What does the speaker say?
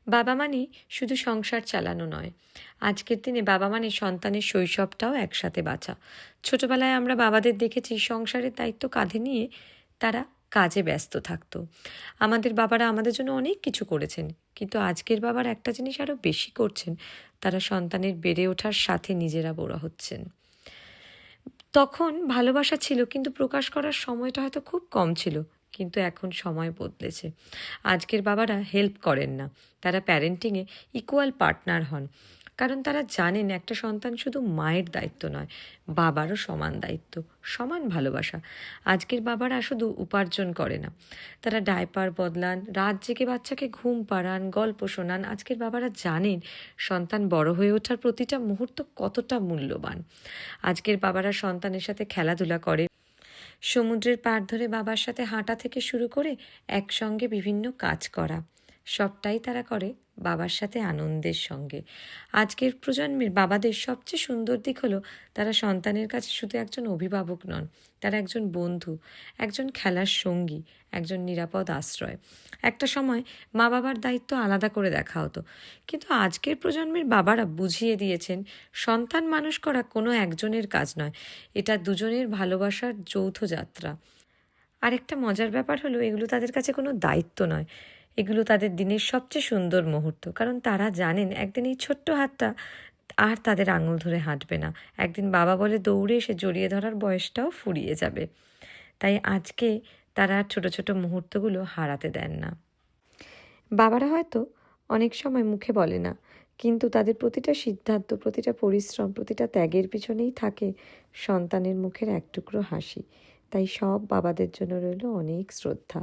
বাবা মানে শুধু সংসার চালানো নয়, আজকের দিনে বাবা মানে সন্তানের শৈশবটাও একসাথে বাঁচা। ছোটবেলায় আমরা বাবাদের দেখেছি সংসারের দায়িত্ব কাঁধে নিয়ে তারা কাজে ব্যস্ত থাকতো। আমাদের বাবারা আমাদের জন্য অনেক কিছু করেছেন, কিন্তু আজকের বাবার একটা জিনিস আরও বেশি করছেন, তারা সন্তানের বেড়ে ওঠার সাথে নিজেরা বড় হচ্ছেন। তখন ভালোবাসা ছিল, কিন্তু প্রকাশ করার সময়টা হয়তো খুব কম ছিল। কিন্তু এখন সময় বদলেছে। আজকের বাবারা হেল্প করেন না, তারা প্যারেন্টিংয়ে ইকুয়াল পার্টনার হন। কারণ তারা জানেন একটা সন্তান শুধু মায়ের দায়িত্ব নয়, বাবারও সমান দায়িত্ব, সমান ভালোবাসা। আজকের বাবারা শুধু উপার্জন করে না, তারা ডায়পার বদলান, রাত জেগে বাচ্চাকে ঘুম পাড়ান, গল্প শোনান। আজকের বাবারা জানেন সন্তান বড় হয়ে ওঠার প্রতিটা মুহূর্ত কতটা মূল্যবান। আজকের বাবারা সন্তানের সাথে খেলাধুলা করে, সমুদ্রের পাড় ধরে বাবার সাথে হাঁটা থেকে শুরু করে একসঙ্গে বিভিন্ন কাজ করা, সবটাই তারা করে বাবার সাথে আনন্দের সঙ্গে। আজকের প্রজন্মের বাবাদের সবচেয়ে সুন্দর দিক হলো তারা সন্তানের কাছে শুধু একজন অভিভাবক নন, তারা একজন বন্ধু, একজন খেলার সঙ্গী, একজন নিরাপদ আশ্রয়। একটা সময় মা বাবার দায়িত্ব আলাদা করে দেখা হতো, কিন্তু আজকের প্রজন্মের বাবারা বুঝিয়ে দিয়েছেন সন্তান মানুষ করা কোনো একজনের কাজ নয়, এটা দুজনের ভালোবাসার যৌথ যাত্রা। আরেকটা মজার ব্যাপার হলো এগুলো তাদের কাছে কোনো দায়িত্ব নয়, এগুলো তাদের দিনের সবচেয়ে সুন্দর মুহূর্ত। কারণ তারা জানেন একদিন এই ছোট্ট হাতটা আর তাদের আঙুল ধরে হাঁটবে না, একদিন বাবা বলে দৌড়ে এসে জড়িয়ে ধরার বয়সটাও ফুরিয়ে যাবে। তাই আজকে তারা ছোট ছোট মুহূর্তগুলো হারাতে দেন না। বাবারা হয়তো অনেক সময় মুখে বলে না, কিন্তু তাদের প্রতিটা সিদ্ধান্ত, প্রতিটা পরিশ্রম, প্রতিটা ত্যাগের পিছনেই থাকে সন্তানের মুখের এক টুকরো হাসি। তাই সব বাবাদের জন্য রইল অনেক শ্রদ্ধা।